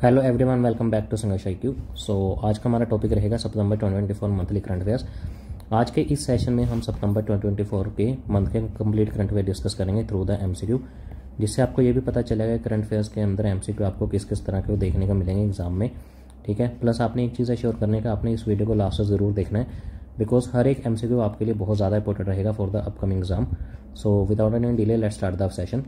Hello everyone, welcome back to Sangharsh IQ। So आज का हमारा टॉपिक रहेगा सितंबर 2024 मंथली करंट अफेयर्स। आज के इस सेशन में हम सितंबर 2024 के मंथ के कंप्लीट करंट अफेयर डिस्कस करेंगे थ्रू द MCQ, जिससे आपको ये भी पता चलेगा करंट अफेयर्स के अंदर MCQ आपको किस किस तरह के देखने को मिलेंगे एग्जाम में। ठीक है, प्लस आपने एक चीज़ एश्योर करने का, आपने इस वीडियो को लास्ट तक ज़रूर देखना है, बिकॉज हर एक MCQ आपके लिए बहुत ज़्यादा इंपॉर्टेंट रहेगा for the upcoming exam. So without any delay let's start the session.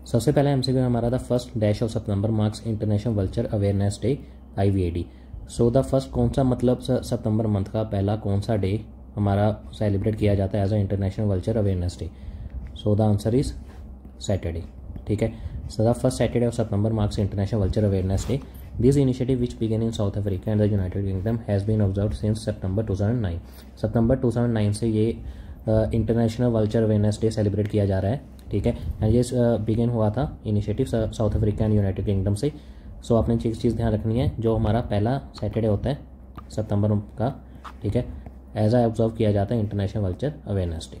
सबसे पहला MCQ हमारा the first dash of September marks international vulture awareness day IVAD। So the first कौन सा मतलब सितंबर मंथ का पहला कौन सा डे हमारा सेलिब्रेट किया जाता है as a international vulture awareness day. So the answer is Saturday. ठीक है, so the first Saturday of September marks international vulture awareness day. This initiative which began in South Africa and the United Kingdom has been observed since September 2009। सितंबर 2009 से ये international vulture awareness day celebrate किया जा रहा है। ठीक है, and ये बिगिन हुआ था initiative south Africa and United kingdom से। सो आपने एक चीज़ ध्यान रखनी है, जो हमारा पहला सैटरडे होता है सितंबर का, ठीक है, एज आ ऑब्जर्व किया जाता है international vulture awareness day.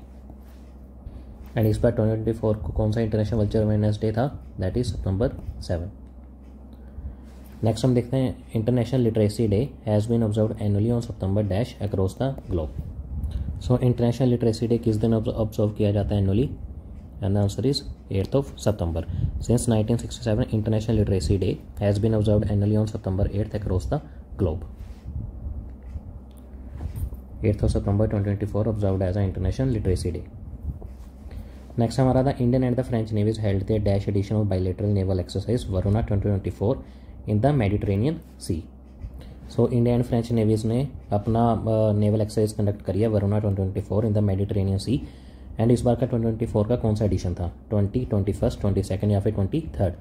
And इस बार 2024 को कौन सा इंटरनेशनल वल्चर अवेयरनेस डे था, दैट इज सितंबर 7। नेक्स्ट हम देखते हैं international literacy day has been observed annually on September dash across the globe. So international literacy day किस दिन ऑब्जर्व किया जाता है annually, and the answer is 8th of September. Since 1967, International Literacy Day has been observed annually on September 8th across the globe. 8th of September 2024 observed as an International Literacy Day. Next हमारा the Indian and the French navies held their dash edition of bilateral naval exercise Varuna 2024 in the Mediterranean Sea. So India and French navies ने अपना naval exercise conduct करी है Varuna 2024 in the Mediterranean Sea। And इस बार का 2024 का कौन सा edition था, 20, 21, 22 या फिर 23rd,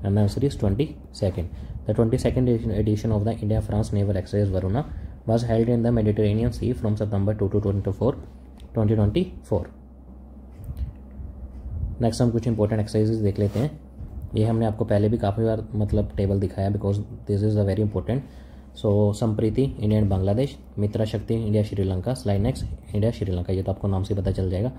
and answer is 22nd। The 22nd edition of the India France naval exercise Varuna was held in the Mediterranean sea from September 2 to 2024। Next हम कुछ इंपॉर्टेंट एक्सरसाइजेज देख लेते हैं। ये हमने आपको पहले भी काफ़ी बार मतलब टेबल दिखाया, because this is a very important. So Sampriti India and Bangladesh, Mitra Shakti India Sri Lanka, SLINEX India Sri Lanka, ये तो आपको नाम से पता चल जाएगा।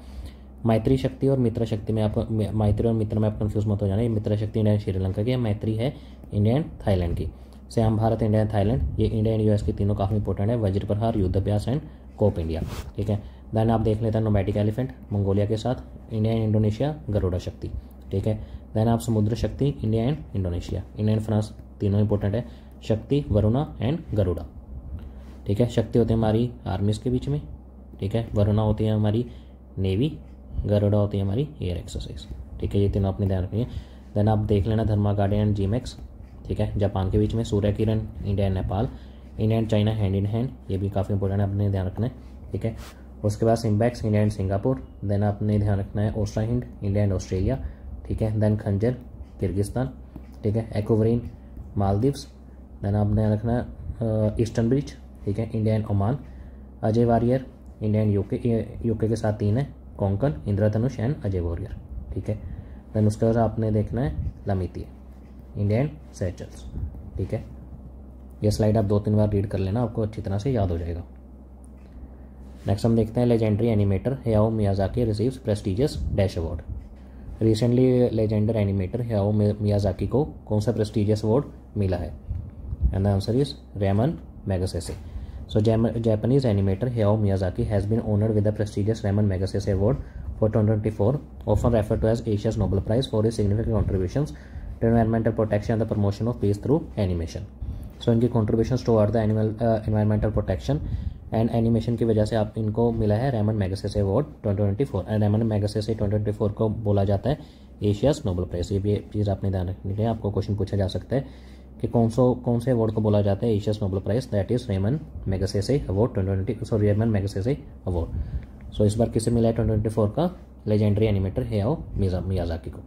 मैत्री शक्ति और मित्रा शक्ति में आप मैत्री और मित्र में आप कंफ्यूज मत हो जाना। ये मित्रा शक्ति इंडिया एंड श्रीलंका की है, मैत्री है इंडिया एंड थाईलैंड की। Shyam Bharat India and Thailand, ये इंडिया एंड US की तीनों काफ़ी इंपॉर्टेंट है। वज्र प्रहार, युद्ध अभ्यास एंड कोप इंडिया। ठीक है, देन आप देख लेते हैं नोमैटिक एलिफेंट मंगोलिया के साथ, इंडिया एंड इंडोनेशिया गरुड़ा शक्ति। ठीक है, देन आप समुद्र शक्ति India and Indonesia, India and France तीनों इंपॉर्टेंट है, शक्ति वरुणा एंड गरुड़ा। ठीक है, शक्ति होती है हमारी आर्मीज के बीच में, ठीक है, वरुणा होती है हमारी नेवी, गरुड़ा होती है हमारी एयर एक्सरसाइज। ठीक है, ये तीनों अपने ध्यान रखिए। देन आप देख लेना धर्मा गार्डियन एंड GMAX, ठीक है, जापान के बीच में, Surya Kiran India and Nepal, India and China hand in hand, ये भी काफ़ी इंपॉर्टेंट है, अपने ध्यान रखना है। ठीक है, उसके बाद SIMBEX India and Singapore, then आपने ध्यान रखना है Austra Hind India and Australia. ठीक है, देन खंजर किर्गिस्तान, ठीक है, एक्वरीन मालदीव्स, देन आपने रखना है ईस्टर्न ब्रिज, ठीक है, India and Oman, Ajay warrior India and UK के साथ 3 है, कोंकण, इंद्रधनुष एंड अजय वॉरियर। ठीक है, देन उसके बाद आपने देखना है लमिती इंडिया एंड सेचल्स। ठीक है, ये स्लाइड आप 2-3 बार रीड कर लेना, आपको अच्छी तरह से याद हो जाएगा। नेक्स्ट हम देखते हैं legendary animator Hayao Miyazaki receives prestigious dash award. Recently legendary animator Hayao Miyazaki को कौन सा प्रेस्टिजियस अवार्ड मिला है, and the answer is Ramon Magsaysay. So Japanese animator Hayao Miyazaki has been honored with the prestigious Raman Magsaysay Award for 2024, often referred to as Asia's Nobel Prize, for his significant contributions to environmental protection and the promotion of peace through animation. So इनकी contributions toward the environmental protection and animation की वजह से आप इनको मिला है Raman Magsaysay Award 2024। And Raman Magsaysay 2024 को बोला जाता है एशियाज नोबेल प्राइज। ये भी चीज़ आपने ध्यान रखनी है, आपको क्वेश्चन पूछा जा सकता है कि कौन से अवार्ड को बोला जाता है Asia's Nobel prize, that is Ramon Magsaysay award 2020, Ramon Magsaysay award. So इस बार किसे मिला है 2024 का, लेजेंडरी एनिमेटर हैयाओ मियाजाकी को।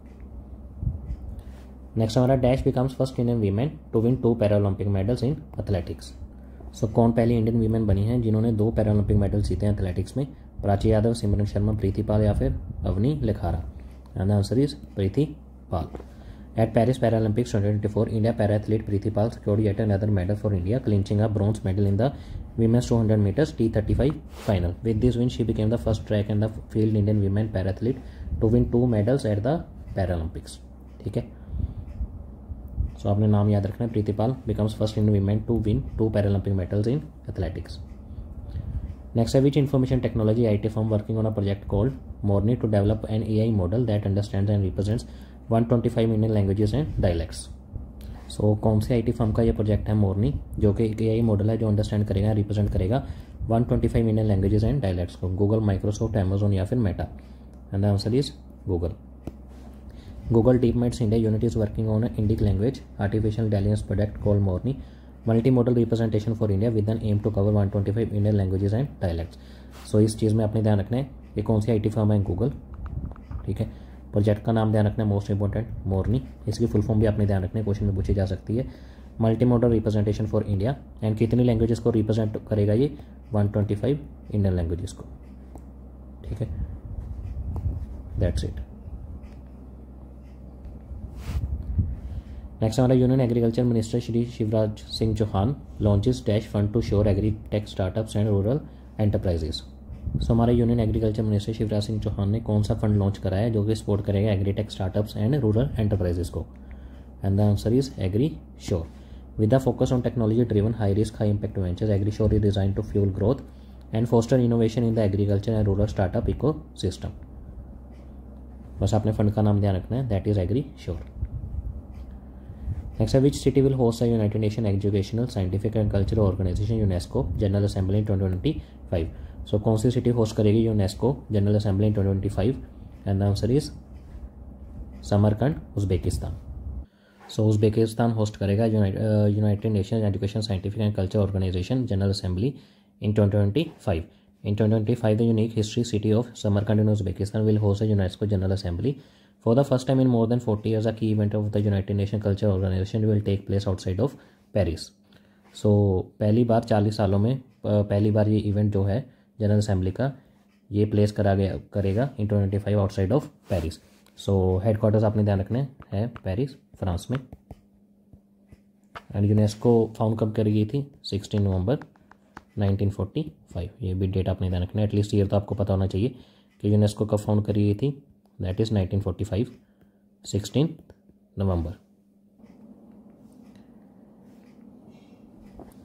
नेक्स्ट हमारा dash becomes first Indian women to win 2 Paralympic medals in athletics. So कौन पहली इंडियन वीमेन बनी है जिन्होंने 2 पैरालंपिक मेडल जीते हैं एथलेटिक्स में, प्राची यादव, सिमरन शर्मा, प्रीति पाल या फिर Avani Lekhara, and the answer is Preeti Pal. At Paris Paralympics 2024, India para-athlete Preeti Pal secured yet another medal for India, clinching a bronze medal in the women's 200 meters T35 final. With this win, she became the first track and the field Indian women para-athlete to win 2 medals at the Paralympics. ठीक है, सो आपने नाम याद रखना है, Preeti Pal becomes first Indian women to win 2 Paralympic medals in athletics. Next है which information technology IT firm working on a project called Morni to develop an AI model that understands and represents 125 Indian languages and dialects। सो कौन से IT firm का ये project है मोरनी, जो कि एक AI model है जो अंडरस्टैंड करेगा, रिप्रेजेंट करेगा 125 इंडियन लैंग्वेजेस एंड डायलेक्ट्स को। गूगल, माइक्रोसॉफ्ट, अमेजोन या फिर Meta? And the answer is Google. Google DeepMinds India unit is working on an Indic language artificial intelligence product called Morni multimodal representation for India with an aim to cover 125 Indian languages and dialects। सो इस चीज़ में अपने ध्यान रखना है, ये कौन सी IT firm है? Google. ठीक है, प्रोजेक्ट का नाम ध्यान रखना है, मोस्ट इंपॉर्टेंट मोरनी। इसकी फुल फॉर्म भी अपने ध्यान रखना है, क्वेश्चन में पूछी जा सकती है। Multi modal representation for India, and कितनी लैंग्वेजेस को रिप्रेजेंट करेगा ये? 125 इंडियन लैंग्वेजेस को। ठीक है, दैट्स इट। नेक्स्ट हमारा union agriculture minister Shri Shivraj Singh Chouhan launches dash fund to sure agri tech startups and rural enterprises. So हमारे union agriculture minister Shivraj Singh Chouhan ने कौन सा फंड लॉन्च कराया है जो कि सपोर्ट करेगा agritech startups and rural enterprises को? And the answer is agri sure. With the focus on technology driven high risk high impact ventures, agri sure is design to fuel growth and foster innovation in the agriculture and rural startup eco system. बस आपने fund का नाम ध्यान रखना है, that is agri sure. Next है which city will host the United Nation educational scientific and cultural organisation UNESCO general assembly in 2025। So कौन सी सिटी होस्ट करेगी UNESCO general assembly in 2025? And the answer is Samarkand, Uzbekistan. So Uzbekistan host करेगा United Nation education scientific and culture organisation general assembly in 2025। In 2025, the unique history city of Samarkand in Uzbekistan will host a UNESCO General Assembly. For the first time in more than 40 years, a key event of the United Nations Culture Organization will take place outside of Paris. So पहली बार 40 सालों में पहली बार ये event जो है general assembly का ये place करेगा इन 2025 outside of Paris. So headquarters आपने ध्यान रखने है पेरिस, फ्रांस में। एंड यूनेस्को फाउंड कब करी गई थी? 16 नवंबर 1945। ये भी डेट आपने ध्यान रखना है, एटलीस्ट ईयर तो आपको पता होना चाहिए कि यूनेस्को कब फाउंड करी गई थी। That is 1945, 16 November.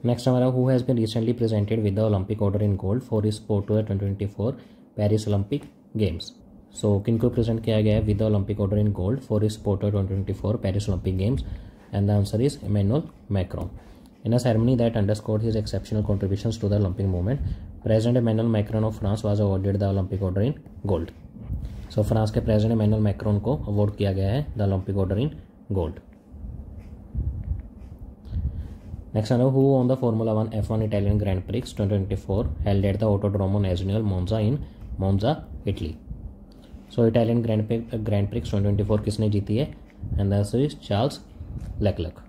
नेक्स्ट हमारा who has been recently presented with the Olympic order in gold for his sport to 2024 Paris Olympic games. So किनको प्रेजेंट किया गया है with the Olympic order in gold for his sport to 2024 Paris Olympic games? And the answer is Emmanuel Macron. In a ceremony that underscored his exceptional contributions to the Olympic movement, President Emmanuel Macron of France was awarded the Olympic Order in Gold. So France के president Emmanuel Macron को award किया गया है the Olympic order in gold. Next है who on the Formula 1 F1 Italian Grand Prix 2024 held at the Autodromo Nazionale Monza in Monza, Italy. So Italian grand prix 2024 किसने जीती है? And the answer is Charles Leclerc.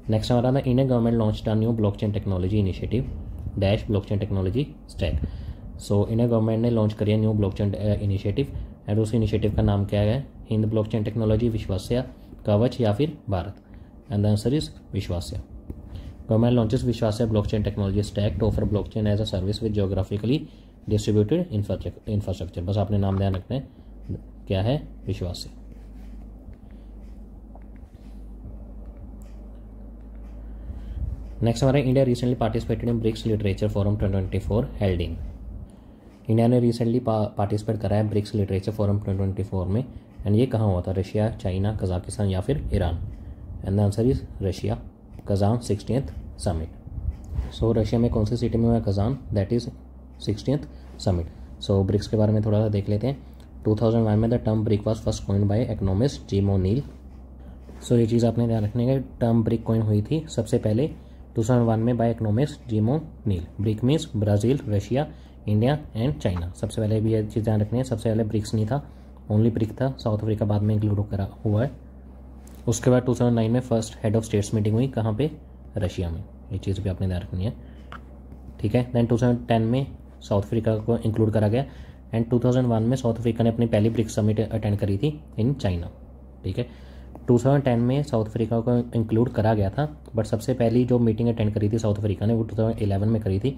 Next हमारा था Indian government launch a new blockchain technology initiative dash blockchain technology stack. So Indian government ने launch करी है new blockchain initiative, and उस initiative का नाम क्या है? हिंद ब्लॉकचेन टेक्नोलॉजी, विश्वास्या, कवच या फिर Bharat? And the answer is Vishvasya. Government launches Vishvasya blockchain technology stack to offer blockchain as a service with geographically distributed infrastructure. बस आपने नाम ध्यान रखना है, क्या है? विश्वास्या। नेक्स्ट हमारा India recently participated in BRICS literature forum 2024 held in. India ने रिसेंटली पार्टिसिपेट करा है ब्रिक्स लिटरेचर फोरम 2024 में, एंड ये कहाँ हुआ था? रशिया, चाइना, कजाकिस्तान या फिर Iran? And the answer is Russia, Kazan 60th summit. So Russia में कौन सी सिटी में हुआ Kazan? That is 60th summit. So BRICS के बारे में थोड़ा सा देख लेते हैं। 2001 में the term BRIC was first coined by economist Jim O'Neill. So ये चीज़ आपने ध्यान रखने का, टर्म ब्रिक कॉइन हुई थी सबसे पहले 2001 में by economist Jim O'Neill. BRIC means Brazil, Russia, India and China. सबसे पहले भी ये चीज़ ध्यान रखनी है, सबसे पहले ब्रिक्स नहीं था, ओनली ब्रिक था, साउथ अफ्रीका बाद में इंक्लूड हुआ है। उसके बाद 2009 में first head of states meeting हुई, कहाँ पे? रशिया में। ये चीज़ भी आपने ध्यान रखनी है, ठीक है। दैन 2010 में साउथ अफ्रीका को इंक्लूड करा गया, एंड 2001 में साउथ अफ्रीका ने अपनी पहली ब्रिक्स समिट अटेंड करी थी इन चाइना, ठीक है। 2010 में साउथ अफ्रीका को इंक्लूड करा गया था, बट सबसे पहली जो मीटिंग अटेंड करी थी साउथ अफ्रीका ने वो 2011 में करी थी,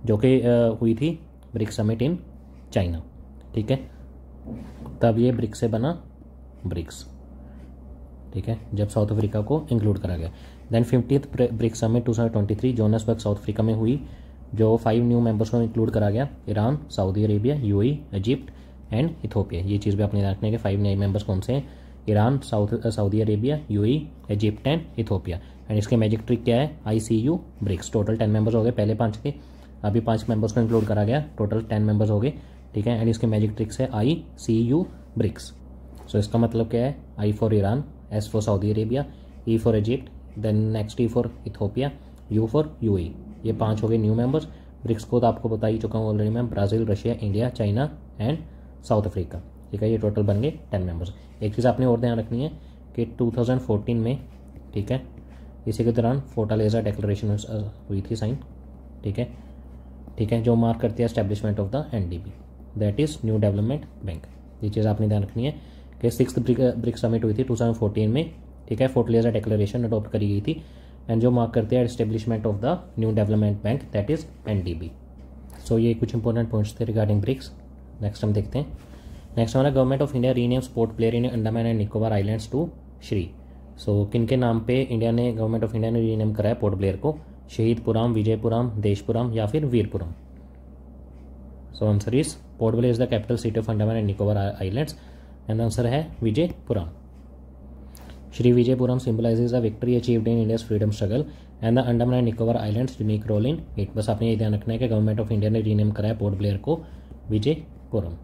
जो कि हुई थी ब्रिक्स समिट इन चाइना, ठीक है। तब ये ब्रिक्स से बना ब्रिक्स, ठीक है, जब साउथ अफ्रीका को इंक्लूड करा गया। Then 50th BRICS summit 2023 Johannesburg South Africa में हुई, जो 5 न्यू मेंबर्स को इंक्लूड करा गया, Iran, Saudi Arabia, UAE, Egypt and Ethiopia. ये चीज़ भी अपने रखने के 5 नए मेंबर्स कौन से हैं, Iran, Saudi Arabia, UAE, Egypt and Ethiopia. And इसके मैजिक ट्रिक क्या है, ICU ब्रिक्स। टोटल 10 मेंबर्स हो गए, पहले 5 थे, अभी 5 मेंबर्स को इंक्लूड करा गया, टोटल 10 मेंबर्स हो गए, ठीक है। एंड इसके मैजिक ट्रिक्स है ICU ब्रिक्स। सो इसका मतलब क्या है, I for Iran, S for Saudi Arabia, E for Egypt, then next E for Ethiopia, U for UAE। ये 5 हो गए न्यू मेंबर्स। ब्रिक्स को तो आपको बता ही चुका हूँ ऑलरेडी मैं, Brazil, Russia, India, China and south Africa, ठीक है। ये टोटल बन गए 10 मेंबर्स। एक चीज़ आपने और ध्यान रखनी है कि 2014 में, ठीक है, इसी के दौरान फोर्टालेजा डिक्लेरेशन हुई थी साइन, ठीक है, ठीक है, जो मार्क करती है establishment of the NDB, that is new development bank. ये चीज़ आपने ध्यान रखनी है कि 6th ब्रिक्स समिट हुई थी 2014 में, ठीक है, फोर्टालेजा डिक्लेरेशन अडॉप्ट करी गई थी, एंड जो मार्क करती है establishment of the new development bank, that is NDB। So ये कुछ इंपॉर्टेंट पॉइंट्स थे रिगार्डिंग ब्रिक्स। नेक्स्ट हम देखते हैं। नेक्स्ट हमारा government of India renames Port Blair in Andaman and Nicobar islands to Shri. So किन के नाम पे गवर्नमेंट ऑफ इंडिया ने रीनेम करा है पोर्ट ब्लेयर को, शहीदपुरम, विजयपुरम, देशपुरम या फिर Veerpuram. So answer is Port Blair is the capital city of Andaman and Nicobar islands, and answer है Vijayapuram. Shri Vijayapuram symbolises the victory achieved in India's freedom struggle and the Andaman and Nicobar islands unique role in it. बस आपने ये ध्यान रखना है कि गवर्नमेंट ऑफ इंडिया ने rename करा है पोर्ट ब्लेयर को विजयपुरम।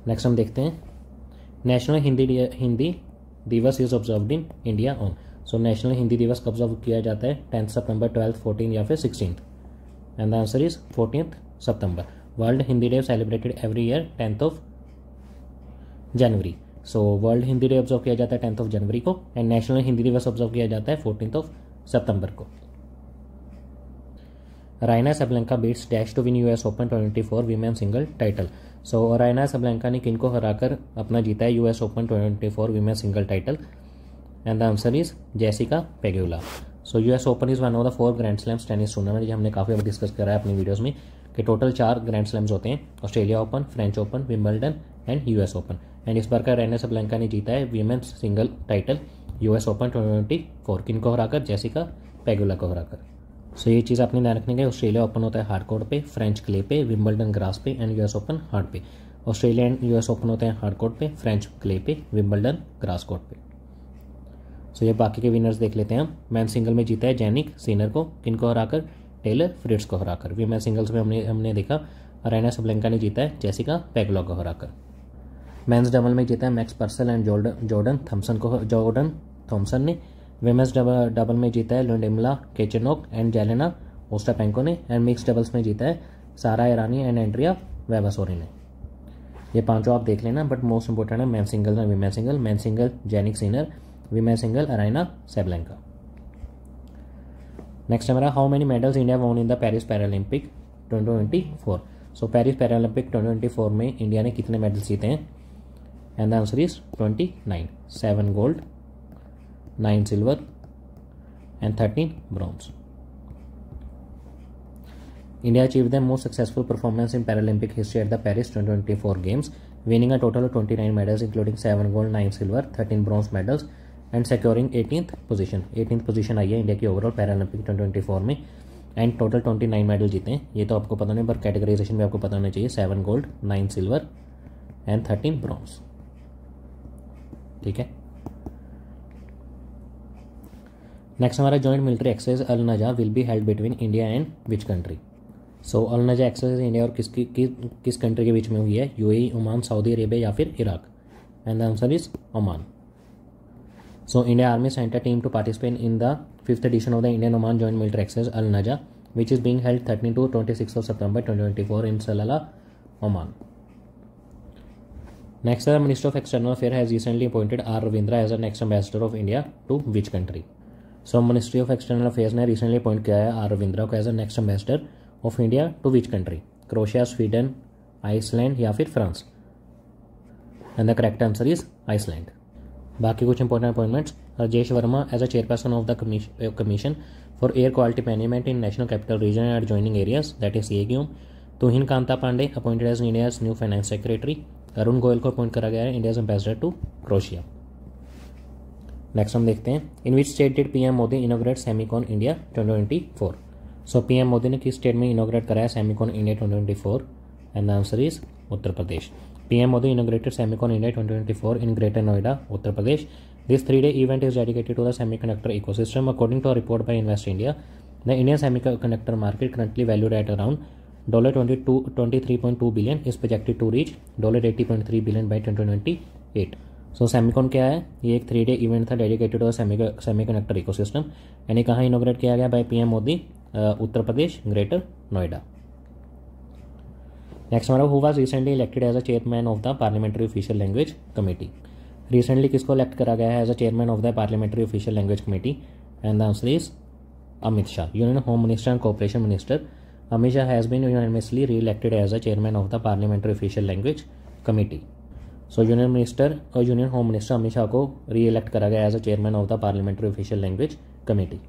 नेक्स्ट हम देखते हैं नेशनल हिंदी दिवस is observed in India on. So national Hindi दिवस कब ऑब्जर्व किया जाता है, 10 सितंबर, 12, 14 या फिर 16, and the answer is 14 September. World Hindi day celebrated every year 10 January. So world Hindi day observe किया जाता है 10 जनवरी को, एंड नेशनल हिंदी दिवस ऑब्जर्व किया जाता है 14 सितंबर को। Aryna Sabalenka beats dash to win US open 2024 women single title. So Aryna Sabalenka ने किनको हराकर अपना जीता है US open 2024 women single title, and the answer is Jessica Pegula. So US open is one of the 4 grand slams tennis tournament, जो हमने काफ़ी बार discuss करा है अपनी वीडियोज़ में, कि टोटल 4 ग्रैंड स्लैम्स होते हैं, Australia open, French open, Wimbledon and US open. And इस बार का रायना सबलंका ने जीता है women's single title US open 2024, किनको हराकर, जेसिका पेगुला को हराकर। सो ये चीज़ आपने ध्यान रखने के, ऑस्ट्रेलिया ओपन होता है हार्ड कोर्ट पे, फ्रेंच क्ले पे, विंबलडन ग्रास पे एंड US ओपन हार्ड पे। ऑस्ट्रेलिया एंड US ओपन होते हैं हार्ड कोर्ट पे, फ्रेंच क्ले पे, विंबलडन ग्रास कोर्ट पे। सो ये बाकी के विनर्स देख लेते हैं हम। मैन सिंगल में जीता है जैनिक सिनर को, किनको हराकर, टेलर फ्रिट्ज को हराकर। वीमेन सिंगल्स में हमने देखा रायना सबलंका ने जीता है जेसिका पेगुला को हराकर। मेंस डबल में जीता है Max Purcell and Jordan Thompson ने। विमेंस डबल में जीता है Lyudmyla Kichenok and Jelena Ostapenko ने, एंड मिक्स डबल्स में जीता है सारा ईरानी एंड एंड्रिया वेबासोरी ने। ये पांचों आप देख लेना, बट मोस्ट इंपोर्टेंट है man single and women single. Man single Jannik Sinner, women single Aryna Sabalenka. Next हमारा how many medals India won in the Paris Paralympic 2024। So Paris Paralympic 2024 में India ने कितने मेडल्स जीते हैं, and the answer is 29, 7 gold, 9 silver and 13 bronze. India achieved the most successful performance in Paralympic history at the Paris 2024 Games, winning a total of 29 medals including 7 gold, 9 silver, 13 bronze medals and securing 18th position। 18th position आई है India की overall Paralympic 2024 में, and total 29 medal जीते हैं। ये तो आपको पता नहीं, पर कैटेगराइजेशन भी आपको पता होना चाहिए, 7 गोल्ड, 9 सिल्वर एंड 13 ब्रॉन्ज, ठीक है। नेक्स्ट हमारा joint military exercise Al Najah will be held between India and which country. So Al Najah exercise India और किस कंट्री के बीच में हुई है, UAE, ओमान, सऊदी अरेबिया या फिर Iraq, and the answer is Oman. So India army sent a team to participate in the 5th edition of the Indian Oman Joint Military Exercise Al Naja, which is being held 13 to 26 of September 2024 in Salalah, Oman. Next, the Minister of External Affairs has recently appointed R. Ravindra as the next ambassador of India to which country? So, Ministry of External Affairs ने recently appoint किया है R. Ravindra को as the next ambassador of India to which country? Croatia, Sweden, Iceland या फिर France? And the correct answer is Iceland. बाकी कुछ important appointments, Rajesh Verma as a chairperson of the commission for air quality management in national capital region and adjoining areas, that is CAQM। Tuhin Kanta Pandey appointed as India's new finance secretary. Arun Goyal को appoint करा गया है India's ambassador to Croatia. Next हम देखते हैं, in which state did PM Modi inaugurate Semicon India 2024। So PM Modi ने किस state में इनोग्रेट कराया Semicon India 2024? And the answer is Uttar Pradesh. PM Modi inaugurated Semicon India 2024 in Greater Noida, Uttar Pradesh. This 3-day event is dedicated to the semiconductor ecosystem. According to a report by Invest India, the Indian semiconductor market, currently valued at around $23.2 billion, is projected to reach $80.3 billion by 2028. So Semicon क्या है? ये एक 3-day event था dedicated to semiconductor ecosystem. यानी कहाँ inaugurate किया गया? By PM Modi, Uttar Pradesh, Greater Noida. Next हमारा, who was recently elected as a chairman of the parliamentary official language committee. Recently किसको इलेक्ट करा गया है as a chairman of the parliamentary official language committee? And the answer is Amit Shah, union home minister and cooperation minister. Amit Shah has been unanimously re elected as a chairman of the parliamentary official language committee. So union minister और union home minister Amit Shah को re elect करा गया as a chairman of the parliamentary official language committee.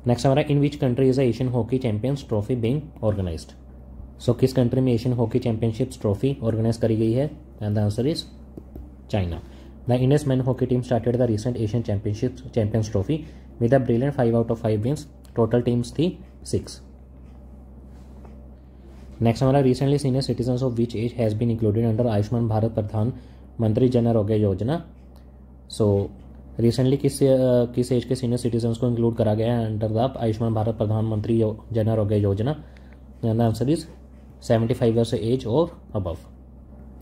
Next हमारा, in which country is the Asian hockey champions trophy being organised. So किस country में Asian hockey championships trophy organise करी गई है? And the answer is China. The Indian men hockey team started the recent Asian champions trophy with a brilliant 5 out of 5 wins. Total teams थी 6। Next हमारा, recently senior citizen of which age has been included under Ayushman Bharat Pradhan Mantri Jan Arogya Yojana. So recently किस age के senior citizen को include करा गया है under the Ayushman Bharat Pradhan Mantri Jan Arogya Yojana? And the answer is 75 years age और above.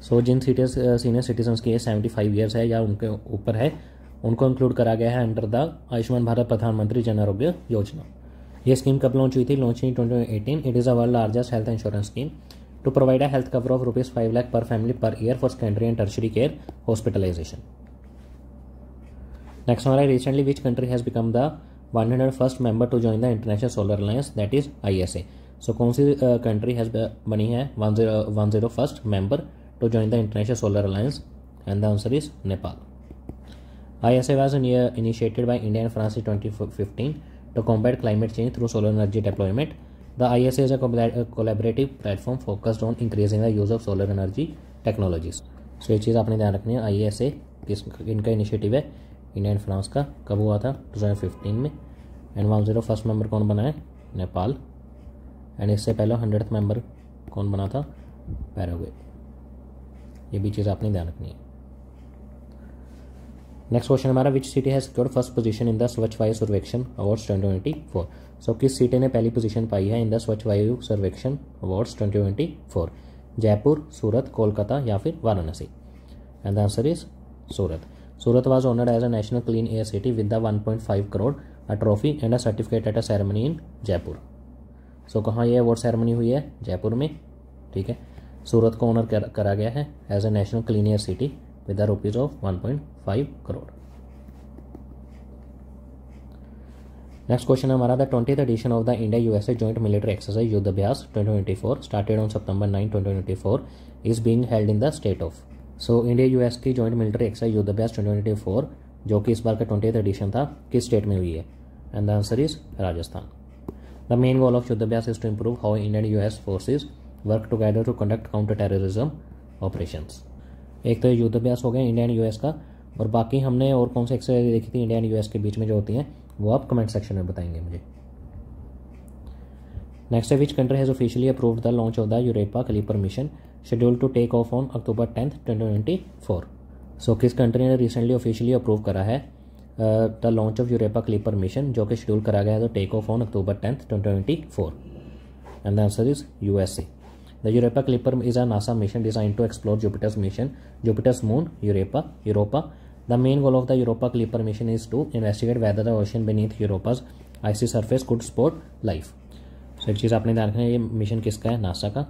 So जिन सीनियर सिटीजन की एज 75 ईयर्स है या उनके ऊपर है, उनको इंक्लूड करा गया है अंडर द आयुष्मान भारत प्रधानमंत्री जन आरोग्य योजना। ये स्कीम कब लॉन्च हुई थी? Launch in 2018। It is a world largest health insurance scheme to provide a health cover of ₹5 lakh per family per year for secondary and tertiary care hospitalisation. Next हमारा, recently which country has become the 101st member to join the international solar alliance, that is ISA। So कौन सी country has बनी है 101st member to join the international solar alliance? And the answer is Nepal. ISA was initiated by India and France in 2015 to combat climate change through solar energy deployment. The ISA is a collaborative platform focused on increasing the use of solar energy technologies. So ये चीज़ आपने ध्यान रखनी है। ISA इनका initiative है, India and France का। कब हुआ था? 2015 में। एंड 101st मेंबर कौन बना है? नेपाल। एंड इससे पहले 100th मेंबर कौन बना था? पैराग्वे। ये भी चीज़ आपने ध्यान रखनी है। नेक्स्ट क्वेश्चन हमारा, which city has secured first position in the स्वच्छ वायु सर्वेक्षण अवार्ड्स 2024। सो किस सिटी ने पहली पोजीशन पाई है इन द स्वच्छ वायु सर्वेक्षण अवार्ड्स 2024? जयपुर, सूरत, कोलकाता या फिर Varanasi? And the answer is Surat. Surat was honoured as a national clean air city with the 1.5 crore a trophy and a certificate at a ceremony in Jaipur. So कहाँ ये अवार्ड सेरेमनी हुई है? जयपुर में। ठीक है, सूरत को ऑनर करा गया है as a national clean air city with the rupees of 1.5 crore. Next question हमारा, the 20th edition of the India-USA Joint Military Exercise युद्ध अभ्यास 2024 started on September 9, 2024 is being held in the state of. So India-US की Joint Military Exercise युद्ध अभ्यास 2024 जो कि इस बार का 20th edition था, किस स्टेट में हुई है? And the answer is Rajasthan. The main goal of युद्ध अभ्यास is to improve how Indian and US forces work together to conduct counter-terrorism operations. एक तो युद्ध अभ्यास हो गया इंडिया एंड यूएस का, और बाकी हमने और कौन सी एक्सरसाइज देखी थी इंडिया एंड यूएस के बीच में जो होती हैं, वो आप कमेंट सेक्शन में बताएंगे मुझे। नेक्स्ट है, which country has officially approved the launch of the Europa Clipper mission schedule to take off on October 10, 2024। So किस कंट्री ने रिसेंटली ऑफिशियली अप्रूव करा है the launch of Europa Clipper mission, जो कि शेड्यूल करा गया है तो take off on October 10, 2024? And the answer is USA. The Europa Clipper is a NASA mission designed to explore Jupiter's moon, Europa. The main goal of the Europa Clipper mission is to investigate whether the ocean beneath Europa's icy surface could support life. So एक चीज़ आपने ध्यान रखना है, ये mission किसका है? NASA का।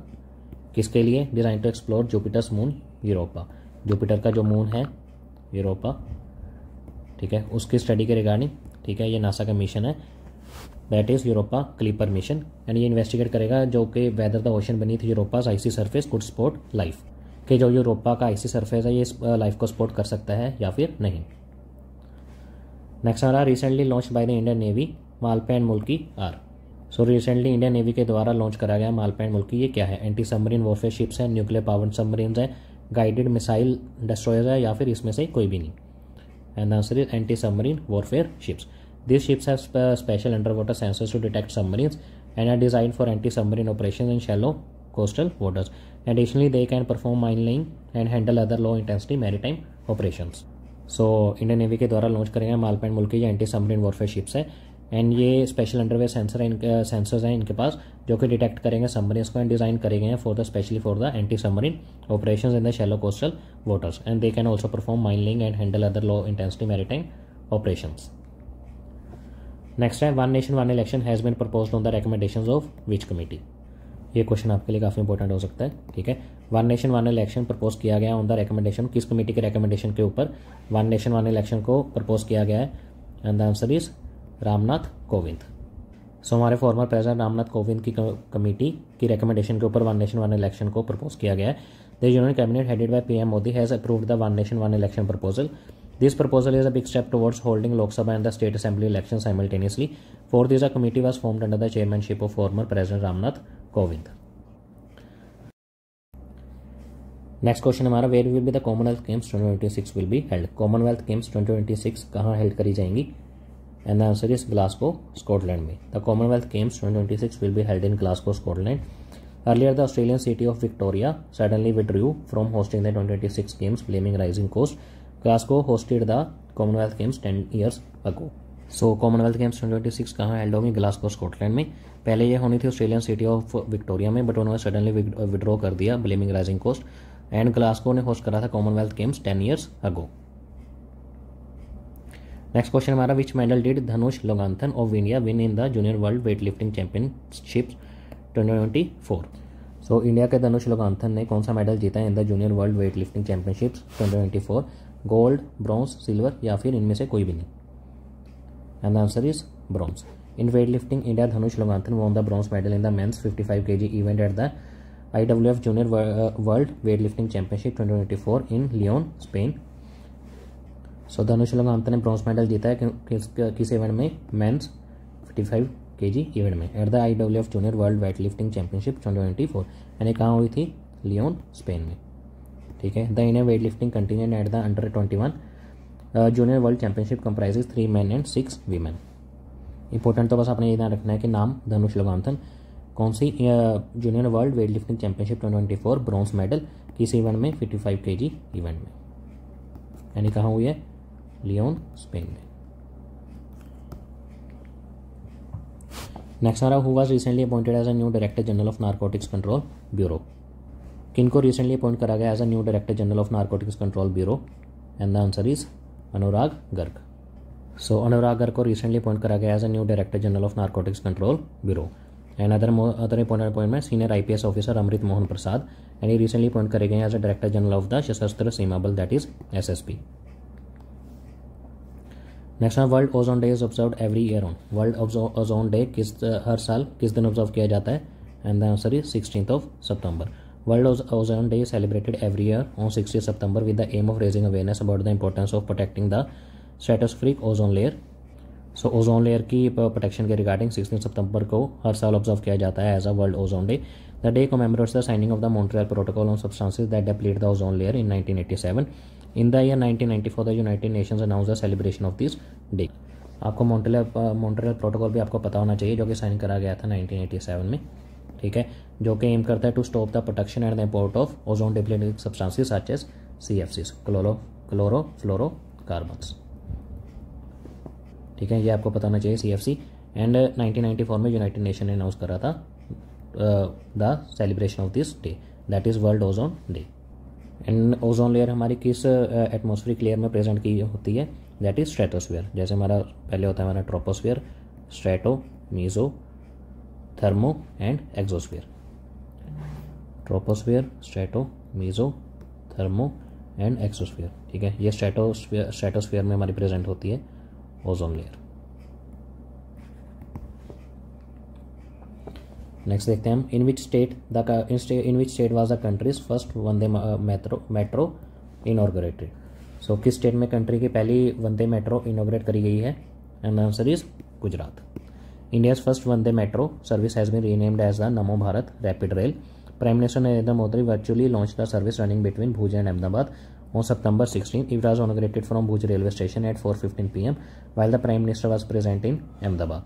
किसके लिए? Design to explore Jupiter's moon Europa. Jupiter का जो मून है यूरोपा, ठीक है, उसकी स्टडी के रिगार्डिंग, ठीक है, ये नासा का मिशन है, that is Europa Clipper mission. And ये इन्वेस्टिगेट करेगा जो कि whether the ocean बनीथ Europass IC surface could support life, कि जो यूरोपा का आईसी सरफेस है ये लाइफ को सपोर्ट कर सकता है या फिर नहीं। नेक्स्ट आ रहा, recently launch by the Indian navy Malpe and Mulki are. So recently Indian navy के द्वारा लॉन्च करा गया मालपेन मुल्की, ये क्या है? एंटी सबमरीन वॉरफेयर शिप्स है, न्यूक्लियर पावर्ड सबमरीन है, गाइडेड मिसाइल डिस्ट्रॉयर्स है, या फिर इसमें से कोई भी नहीं? And answer is anti submarine warfare ships. These ships have special underwater sensors to detect submarines and are designed for anti-submarine operations in shallow coastal waters. Additionally, they can perform mine laying and handle other low-intensity maritime operations. So, Indian navy के द्वारा launch करेंगे मालपेन मुल्की, ये anti submarine warfare ships है and ये special underwear sensors हैं इनके पास जो कि डिटेक्ट करेंगे सबमरीन्स को एंड डिज़ाइन करे गए हैं for the specially for the anti submarine operations in the shallow coastal waters and they can also perform mine laying and handle other low intensity maritime operations. Next है one nation one election has been proposed on the recommendations of which committee. ये question आपके लिए काफ़ी important हो सकता है. ठीक है, one nation one election propose किया गया ऑन द रिकमेंडेशन, किस कमेटी के रिकमेंडेशन के ऊपर वन नेशन वन इलेक्शन को प्रपोज किया गया है? And the answer is Ramnath Kovind. So हमारे फॉर्मर प्रेसिडेंट रामनाथ कोविंद की कमेटी की रिकमेंडेशन के ऊपर वन नेशन वन इलेक्शन को प्रपोज किया गया है. The union cabinet headed by PM Modi has approved the one nation one election proposal. This proposal is a big step towards holding Lok Sabha and the State Assembly elections simultaneously. For this, a committee was formed under the chairmanship of former President Ramnath Kovind. Next question हमारा, where will be the Commonwealth Games 2026 will be held? Commonwealth Games 2026 कहाँ held करी जाएंगी? And the answer is Glasgow, Scotland में. The Commonwealth Games 2026 will be held in Glasgow, Scotland. Earlier, the Australian city of Victoria suddenly withdrew from hosting the 2026 Games, blaming rising costs. Glasgow hosted the Commonwealth Games 10 years ago. So Commonwealth Games 2026 कहाँ held होगी? Glasgow Scotland में. पहले ये होनी थी Australian city of Victoria में, but उन्होंने suddenly withdraw कर दिया blaming rising cost and Glasgow ने होस्ट करा था Commonwealth Games 10 years ago. Next question हमारा, which medal did Dhanush Loganathan of India win in the junior world weight lifting championships 2024. So India के धनुष लोगांथन ने कौन सा मेडल जीता है in the junior world weight lifting championships 2024? Gold, bronze, silver या फिर इनमें से कोई भी नहीं? And the answer is bronze. In weight lifting India Dhanush Loganathan won the bronze medal in the men's 55 kg event at the IWF junior world weight lifting championship 2024 in Leon, Spain. So Dhanush Loganathan ने bronze medal जीता है किस event में? Men's 55 kg event में at the IWF junior world weight lifting championship 2024 यानी कहाँ हुई थी? लियोन, स्पेन में. ठीक है, the Indian weight lifting contingent at the under 21 junior world championship comprises 3 men and 6 women. Important तो बस आपने ये ध्यान रखना है कि नाम धनुष लोगांथन, कौन सी junior world weight lifting championship 2024 bronze medal किस इवेंट में? 55 kg इवेंट में, यानी कहाँ हुई है? लियोन, स्पेन में. नेक्स्ट हमारा, who was recently appointed as a new director general of narcotics control bureau. किनको रिसेंटली अपॉइंट करा गया as a new director general of narcotics control bureau? And the answer is Anurag Garg. So Anurag Garg को recently appoint करा गया as a new director general of narcotics control bureau. And other important appointment, senior IPS officer Amrit Mohan Prasad and recently appoint करे गए as a director general of the Sashastra Seema Bal, that is SSB. Next world ozone day is observed every year on. World ozone day हर साल किस दिन observe किया जाता है? And the answer इज 16th September. World Ozone Day is celebrated every year on 16th September with the aim of raising awareness about the importance of protecting the stratospheric ozone layer. So ozone layer की protection के regarding 16 सितंबर को हर साल observe किया जाता है as a world ozone day. The day commemorates the signing of the Montreal protocol on substances that deplete the ozone layer in 1987. In the year 1994 the United Nations announce the celebration of this day. आपको Montreal protocol भी आपको पता होना चाहिए जो कि sign करा गया था 1987 में. ठीक है, जो कि एम करता है to stop the protection and the import of ozone depleting substances such as CFCs, chlorofluorocarbons. ठीक है, ये आपको पता होना चाहिए CFC. एंड 1994 में यूनाइटेड नेशन ने अनाउंस करा था the celebration of this day, that is world ozone day. And ozone layer हमारी किस एटमॉस्फेरिक लेयर में प्रेजेंट की होती है? That is stratosphere. जैसे हमारा पहले होता है हमारा troposphere, strato, meso, thermo and exosphere. Troposphere, strato, meso, thermo and exosphere. ठीक है, ये स्ट्रेटोस्फीयर में हमारी प्रेजेंट होती है ओजोन लेयर. नेक्स्ट देखते हैं हम, in which state was the country's first Vande metro inaugurated. So किस स्टेट में कंट्री की पहली वंदे मेट्रो इनॉर्गरेट करी गई है? And answer is Gujarat. India's first Vande Metro service has been renamed as the Namo Bharat Rapid Rail. Prime Minister Narendra Modi virtually launched the service running between Bhuj and Ahmedabad on September 16. It was inaugurated from Bhuj railway station at 4:15 p.m. while the Prime Minister was present in Ahmedabad.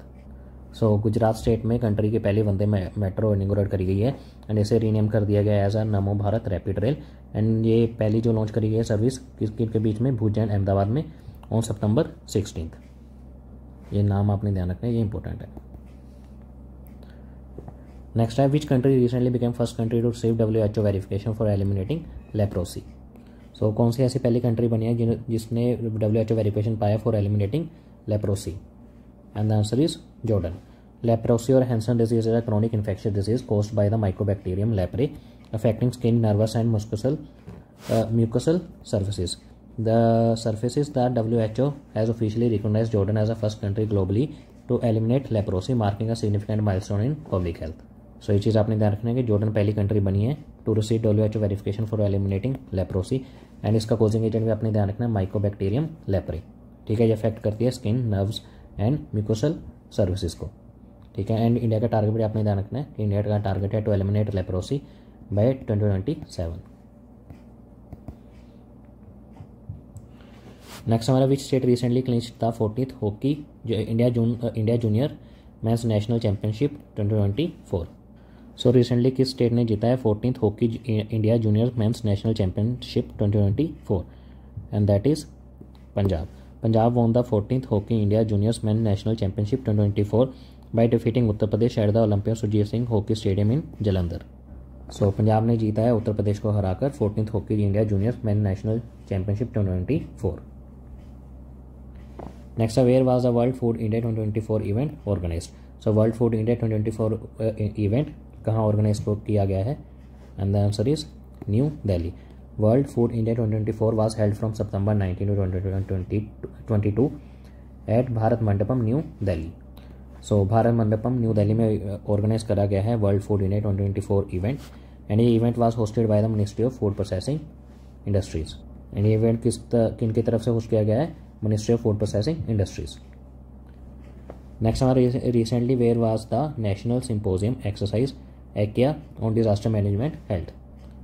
So Gujarat state में country की पहली वंदे metro inaugurate करी गई है and इसे rename कर दिया गया as a NaMo Bharat rapid rail. And ये पहली जो लॉन्च करी गई है सर्विस किसके बीच में, भुज एंड अहमदाबाद में ऑन सितंबर 16। ये नाम आपने ध्यान रखना है, ये इंपॉर्टेंट है। नेक्स्ट है which country recently became first country to receive WHO verification for eliminating leprosy. So कौन सी ऐसी पहली कंट्री बनी है जिसने WHO वेरिफिकेशन पाया for eliminating leprosy? And the answer is Jordan. Leprosy or Hansen disease is a chronic infectious disease caused by the Mycobacterium leprae, affecting skin, nervous, and mucosal surfaces. The surfaces that WHO has officially recognized Jordan as the first country globally to eliminate leprosy, marking a significant milestone in public health. So ये चीज़ आपने ध्यान रखना है कि Jordan पहली country बनी है to receive WHO verification for eliminating leprosy. And इसका कोजिंग एजेंट भी आपने ध्यान रखना है माइकोबैक्टीरियम लेप्रे। ठीक है, ये अफेक्ट करती है skin, nerves and mucosal services को। ठीक है, एंड इंडिया का टारगेट भी आपने ध्यान रखना है कि इंडिया का टारगेट है to eliminate leprosy by 2027। Next हमारा which state recently clinched the 40th hockey India junior men's national championship 2024। So recently किस स्टेट ने जीता है 14th hockey India junior men's national championship 2024? And that is Punjab. Punjab won the 14th Hockey India Juniors Men National Championship 2024 by defeating Uttar Pradesh at the Olympia Sujit Singh Hockey Stadium in Jalandhar. So Punjab ने जीता है उत्तर प्रदेश को हराकर 14th Hockey India Juniors Men National Championship 2024. Next, where was the World Food India 2024 event organized? So World Food India 2024 event कहाँ organise किया गया है? And the answer is New Delhi. World Food India 2024 was held from September 19 to 2022 at Bharat Mandapam new Delhi. So Bharat Mandapam new Delhi में organise करा गया है world food India 2024 event and ये event was hosted by the ministry of food processing industries. And ये event किन की तरफ से होस्ट किया गया है? Ministry of food processing industries. Next हमारा recently where was the national symposium exercise Aikya on disaster management health.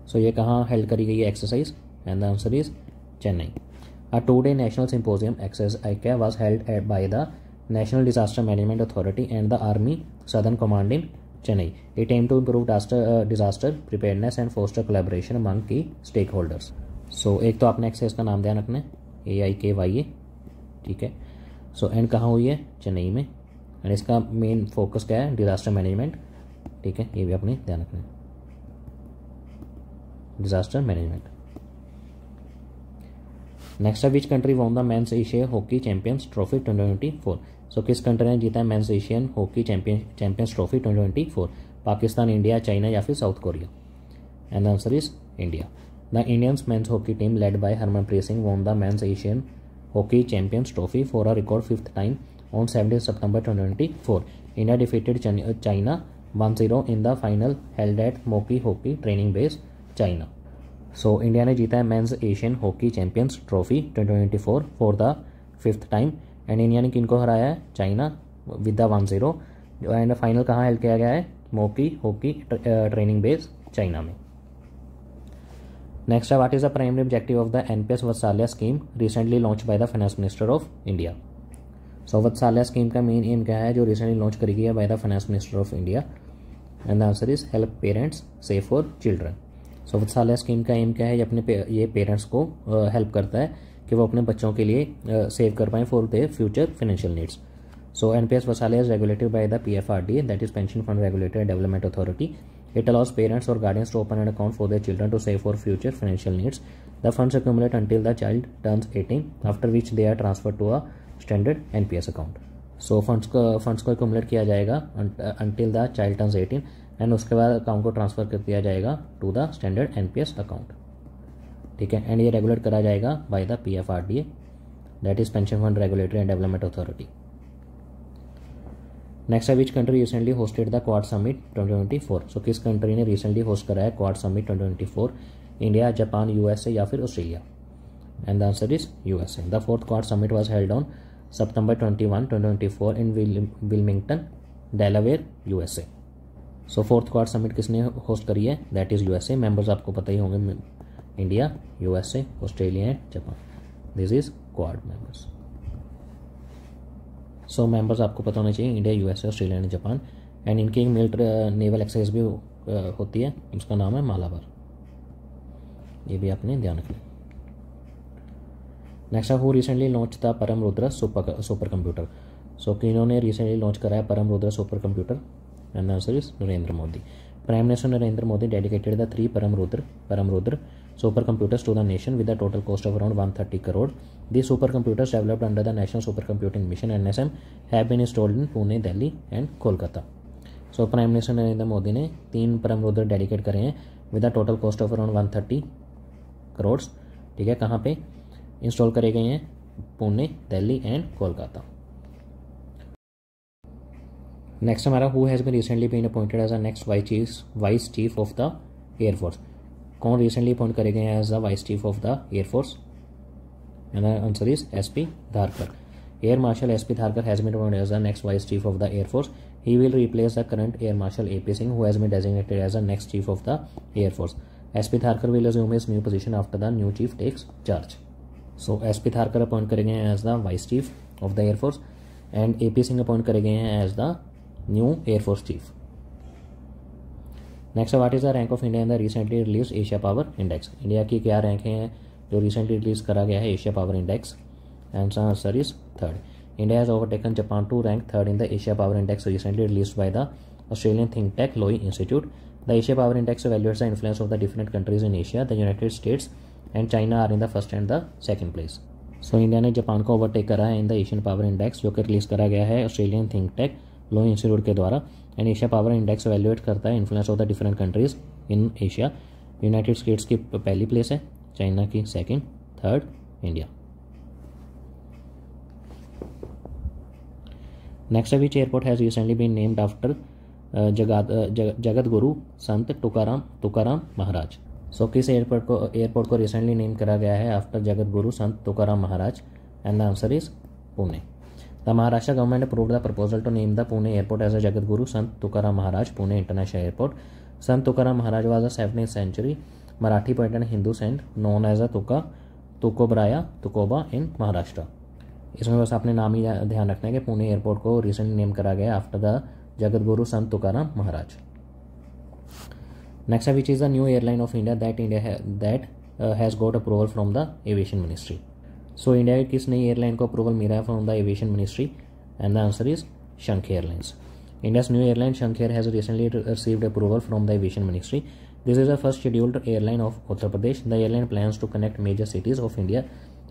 So ये कहाँ हेल्ड करी गई है exercise? And the answer is Chennai. A 2-day national symposium exercise Aikya was held by the national disaster management authority and the army southern command in Chennai. It aim to improve disaster preparedness and foster collaboration among key stakeholders. So एक तो आपने exercise का नाम ध्यान रखना है AIKYA। ठीक है, सो एंड कहाँ हुई है? चेन्नई में। एंड इसका मेन फोकस क्या है? Disaster management. ठीक है, ये भी आपने ध्यान रखना है, डिजास्टर मैनेजमेंट। नेक्स्ट है which country won the men's Asia hockey champions trophy 2024। So किस कंट्री ने जीता है men's Asian hockey champions trophy 2024? Pakistan, India, China या फिर South Korea? And the answer is India. The Indians men's hockey team led by Harmanpreet Singh won the men's Asian hockey champions trophy for a record 5th time on 17 September 2024. India defeated China 1-0 in the final held at Moki Hockey Training Base, China. So India ने जीता है men's Asian hockey champions trophy 2024 for the 5th time and India ने किनको हराया है? China with the 1-0 and final कहाँ held किया गया है? Moqi hockey training base, China में। नेक्स्ट है what is the primary objective of the NPS Vatsalya scheme recently launch by the finance minister of India. So Vatsalya scheme का main aim क्या है जो रिसेंटली लॉन्च करी गई है bye the finance minister of India? And the answer is help parents save for children. So Vatsalya scheme का M क्या है? ये पेरेंट्स को हेल्प करता है कि वो अपने बच्चों के लिए सेव कर पाएँ for their future financial needs. So NPS Vatsalya is regulated by the PFRDA, that is pension fund regulatory development authority. It allows parents or guardians to open an account for their children to save for future financial needs. The funds accumulate until the child turns 18, after which they are transferred to a standard NPS account. So funds को accumulate किया जाएगा until the child turns 18 and उसके बाद account को transfer कर दिया जाएगा to the standard NPS account. ठीक है, एंड ये रेगुलेट करा जाएगा by the PFRDA, that is Pension Fund Regulatory and Development Authority. Next है which country recently hosted the Quad summit 2024। So किस कंट्री ने रिसेंटली होस्ट कराया Quad summit 2024? India, Japan, USA या फिर Australia? And the answer is USA. The 4th Quad summit was held on September 21, 2024 in Wilmington, Delaware USA. So fourth Quad summit किसने host करी है? That is USA. Members आपको पता ही होंगे, India, USA, Australia and Japan. This is quad members. So members आपको पता होना चाहिए, India, USA, Australia and Japan. And इनकी एक मिलिट्री नेवल एक्सरसाइज भी होती है, उसका नाम है मालाबार। ये भी आपने ध्यान रखना। Next who recently launch the परम रुद्र सुपर कंप्यूटर। सो किन्होंने रिसेंटली लॉन्च कराया परम Rudra super computer? And answer is Narendra Modi. Prime minister Narendra Modi dedicated the 3 Param Rudra super computers to the nation with a total cost of around 130 crore. These supercomputers developed under the National Supercomputing Mission (NSM) have been installed in Pune, Delhi and Kolkata. So prime minister Narendra Modi ने 3 Param Rudra dedicate करे हैं with a total cost of around 130 crore. ठीक है, कहाँ पे install करे गए हैं? पुणे, दिल्ली एंड कोलकाता। नेक्स्ट हमारा who has been recently been appointed as a next vice chief of the air force. कौन रिसेंटली अपॉइंट करे गए हैं as the vice chief of the air force? And answer is SP Dharkar. Air marshal SP Dharkar has been appointed as the next vice chief of the air force. He will replace the current air marshal AP Singh who has been designated as the next chief of the Air Force. SP Tharkar will assume his new position after the new chief takes charge. So SP Tharkar appoint करे गए हैं as the vice chief of the air force and AP Singh appoint करे गए हैं as the new air force chief. Next what is the rank of India in the recently release Asia power index. India की क्या rank है जो recently release करा गया है Asia power index? And answer is 3rd. India has overtaken Japan to rank 3rd in the Asia Power Index recently released by the Australian think tank Lowy Institute. The Asia Power Index evaluates the influence of the different countries in Asia. The United States and China are in the first and the second place. So India ने Japan को overtake करा है in the Asian power index जो कि release करा गया है Australian think tank Lowy institute के द्वारा। And Asia power index evaluate करता है influence of the different countries in Asia. United States की पहली प्लेस है, चाइना की 2nd, 3rd India. Next which airport has recently been named after Jagat Guru Sant Tukaram महाराज। सो किस airport को रिसेंटली नेम करा गया है after Jagat Guru Sant Tukaram Maharaj? And the answer is Pune. The Maharashtra government approved the proposal to name the Pune airport as a Jagat Guru Sant Tukaram Maharaj Pune international airport. Sant Tukaram Maharaj was a 17th century Marathi poet and Hindu saint known as a Tukoba in Maharashtra. इसमें बस आपने नाम ही ध्यान रखना है कि पुणे एयरपोर्ट को रिसेंटली नेम करा गया after the Jagat Guru Sant Tukaram Maharaj. Next which is the new airline of India that has got approval from the aviation ministry. So India की किस नई एयरलाइन को अप्रूवल मिला है from the aviation ministry? And the answer is Shankh airlines. India's new airline Shankh air has recently received approval from the aviation ministry. This is the first scheduled airline of Uttar Pradesh. The airline plans to connect major cities of India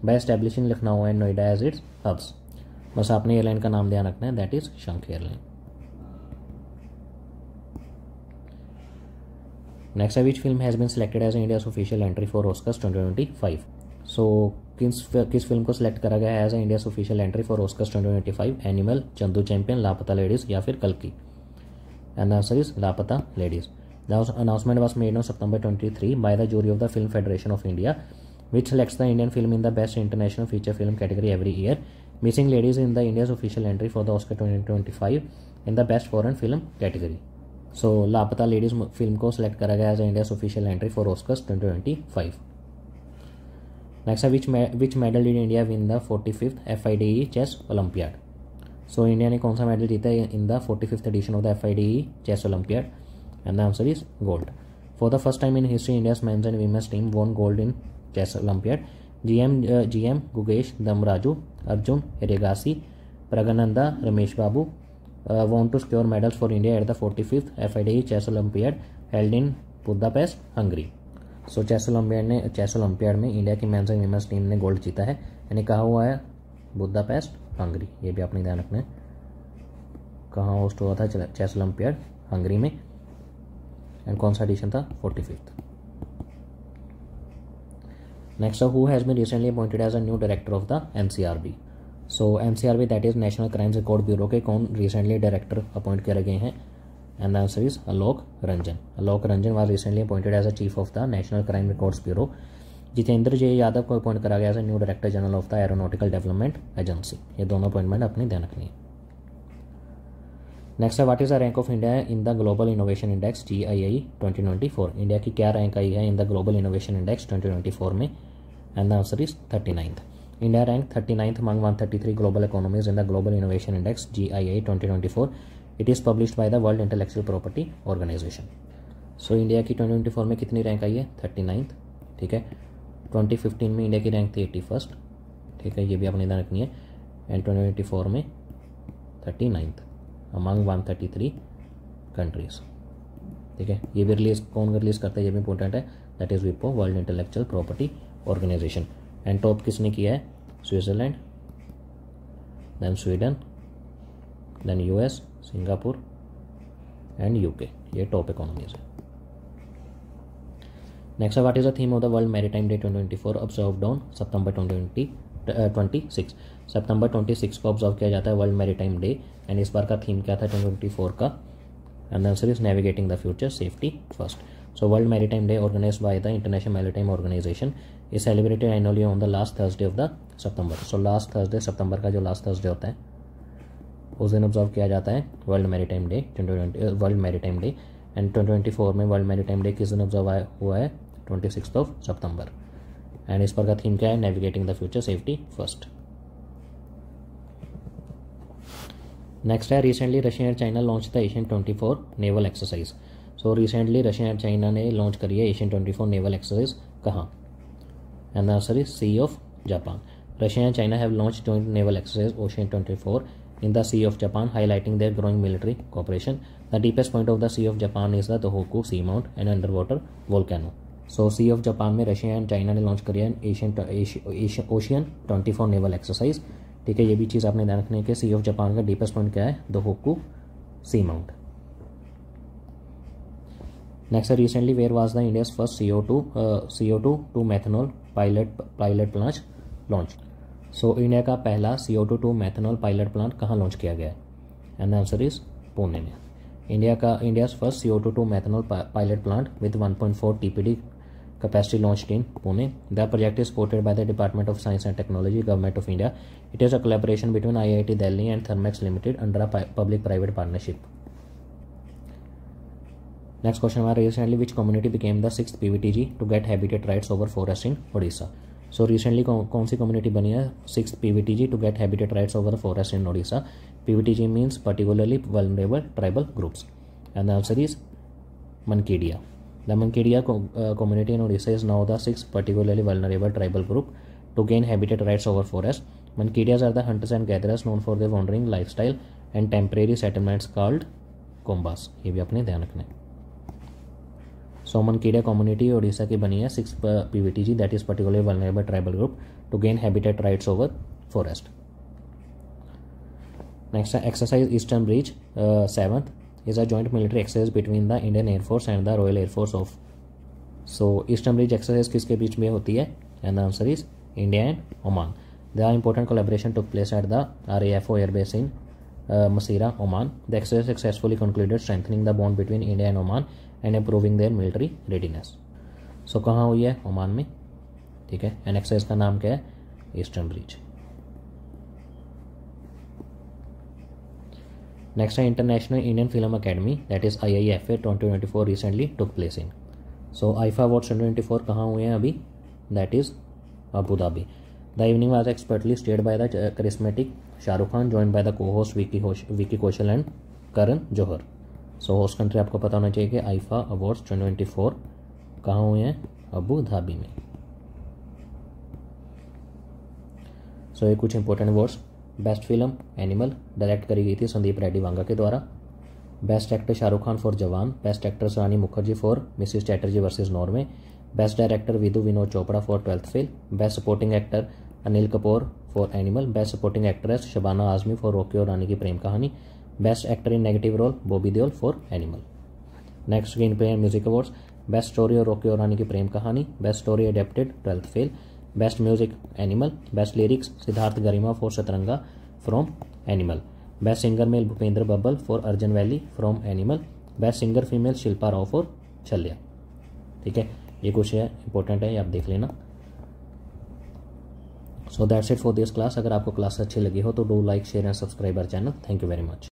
by establishing Lucknow and Noida as its hubs. बस आपने airline का नाम ध्यान रखना है, that is Shankh airline. Next which film has been selected as India's official entry for Oscars 2025। So किस film को select करा गया है as India's official entry for Oscars 2025? Animal, Chandu Champion, Laapataa Ladies या फिर कल्कि? And answer is Laapataa Ladies. The announcement was made on September 23 by the jury of the Film Federation of India, which selects the Indian film in the Best International Feature Film category every year. Missing Ladies in the India's official entry for the Oscar 2025 in the Best Foreign Film category. So Laapataa Ladies film को select करा गया as India's official entry for Oscars 2025। Next which medal did India win the 45th FIDE chess olympiad. So India ने कौन सा medal जीता है in the 45th edition of the FIDE chess olympiad? And the answer is gold. For the first time in history, India's men's and women's team won gold in chess Olympiad. GM Gugesh Damraju, Arjun Regasi, Pragananda Ramesh Babu won to secure medals for India at the 45th FIDE Chess Olympiad held in Budapest, Hungary. So chess olympiad में India की men's and women's team ने gold जीता है, यानी कहाँ हुआ है? Budapest, Hungary. ये भी आपने ध्यान रखना है, कहाँ होस्ट हुआ था चेस ओलंपियाड? हंगरी में। एंड कौन सा एडिशन था? 45th। Next who has been recently appointed as a new director of the NCRB। So NCRB that is national crime record bureau के कौन रिसेंटली डायरेक्टर अपॉइंट करे गए हैं? And the answer is Alok Ranjan. Alok Ranjan was recently appointed as a chief of the national crime records bureau. Jitendra J Yadav को appoint करा गया as a new director general of the aeronautical development agency. ये दोनों appointment अपनी ध्यान रखनी है। नेक्स्ट है what is the rank of India in the global innovation index GII 2024। India की क्या रैंक आई है in the global innovation index 2024 में? And the answer is 39th। India rank 39th among 133 global economies in the Global Innovation Index GII 2024. It is published by the World Intellectual Property Organization. So India की 2024 में कितनी rank आई है? 39th। ठीक है, 2015 में India की rank थी 81st। ठीक है, ये भी आपने ध्यान रखनी है। एंड 2024 में 39th among 133 कंट्रीज। ठीक है, ये भी कौन रिलीज़ करता है ये भी इंपॉर्टेंट है, दैट इज़ विपो, world intellectual property organisation. And top किसने किया है? Switzerland, then Sweden, then US, Singapore and UK, ये टॉप इकोनॉमीज है। Next what is the theme of the world maritime day 2024 observed on September 26। सितंबर 26 को observe किया जाता है वर्ल्ड मैरीटाइम डे। एंड इस बार का थीम क्या था 2024 का? And answer is navigating the future, safety first. So world maritime day organised by the international maritime organisation is celebrated annually on the last Thursday of the September. So last Thursday, सितंबर का जो last Thursday होता है उस दिन observe किया जाता है वर्ल्ड मैरीटाइम डे 2020 एंड 2024 में वर्ल्ड मैरीटाइम डे किस दिन ऑब्जर्व हुआ है? 26 सितंबर। एंड इस पर का थीम क्या है? Navigating the future, safety first. Next है recently Russia and China launch the Asian 24 naval exercise. So recently Russia and China ने लॉन्च करी है एशियन 24 नेवल एक्सरसाइज, कहाँ? And the answer is sea of Japan. Russia and China have launch joint naval exercise ocean 24 in the Sea of Japan, highlighting their growing military cooperation. The deepest point of the Sea of Japan is the Tohoku Seamount, an underwater volcano. So Sea of Japan में Russia and China ने launch करी है ocean 24 naval exercise. ठीक है, ये भी चीज़ आपने ध्यान रखनी है कि सी ऑफ जापान का डीपेस्ट पॉइंट क्या है? दोहोकू sea mount. Next recently where was the India's first CO2 to methanol pilot plant launch. So India का पहला CO2 to methanol pilot plant कहाँ लॉन्च किया गया है? एंड आंसर इज पुणे में। India's first CO2 to methanol pilot plant with 1.4 TPD capacity launched in Pune. The project is supported by the Department of Science and Technology, Government of India. It is a collaboration between IIT Delhi and Thermax Limited under a public-private partnership. Next question was recently which community became the 6th PVTG to get habitat rights over forest in Odisha? So recently कौन सी community बनी है 6th PVTG to get habitat rights over forest in Odisha? PVTG means particularly vulnerable tribal groups, and the answer is Mankedia. The Mankedia community in Odisha is now the 6th particularly vulnerable tribal group to gain habitat rights over forest. Mankedias are the hunters and gatherers known for their wandering lifestyle and temporary settlements called कोम्बास। ये भी अपने ध्यान रखना है। सो मनकेडिया community Odisha की बनी है 6th PVTG that is particularly vulnerable tribal group to gain habitat rights over forest. Next है exercise eastern bridge 7th is a joint military exercise between the Indian Air Force and the Royal Air Force of. So Eastern Bridge exercise किसके बीच में होती है? And the answer is India and Oman. The important collaboration took place at the RAFO Air Base in Masira, Oman. The exercise successfully concluded, strengthening the bond between India and Oman and improving their military readiness. So कहाँ हुई है? Oman में। ठीक है, and exercise का नाम क्या है? Eastern bridge. Next है International Indian Film Academy that is IIFA 2024 recently took place in. So IFA Awards 2024 कहाँ हुए हैं अभी? That is Abu Dhabi. The evening was expertly staged by the charismatic Shahrukh Khan joined by the co-host Vicky Kaushal and Karan Johar. So host country आपको पता होना चाहिए कि IFA Awards 2024 कहाँ हुए हैं? अबू धाबी में। So ये कुछ important awards. Best film Animal direct करी गई थी संदीप रेड्डी वांगा के द्वारा। Best actor Shahrukh Khan for Jawan. Best actress Rani Mukerji for Mrs Chatterjee versus Norway. Best director Vidhu Vinod Chopra for 12th fail. Best supporting actor Anil Kapoor for Animal. Best supporting actress Shabana Azmi for Rocky और रानी की प्रेम कहानी। Best actor in negative role Bobby Deol for Animal. Next screen play and music awards. Best story और रॉकी और रानी की प्रेम कहानी। Best story adapted 12th fail. Best music Animal. Best lyrics Siddharth Garima for Satranga from Animal. Best singer male Bhupinder Babbal for Arjan Vailly from Animal. Best singer female Shilpa Rao for Chaleya. ठीक है, ये कुछ है important है, ये आप देख लेना। So that's it for this class. अगर आपको क्लास अच्छी लगी हो तो do like share and subscribe our channel. Thank you very much.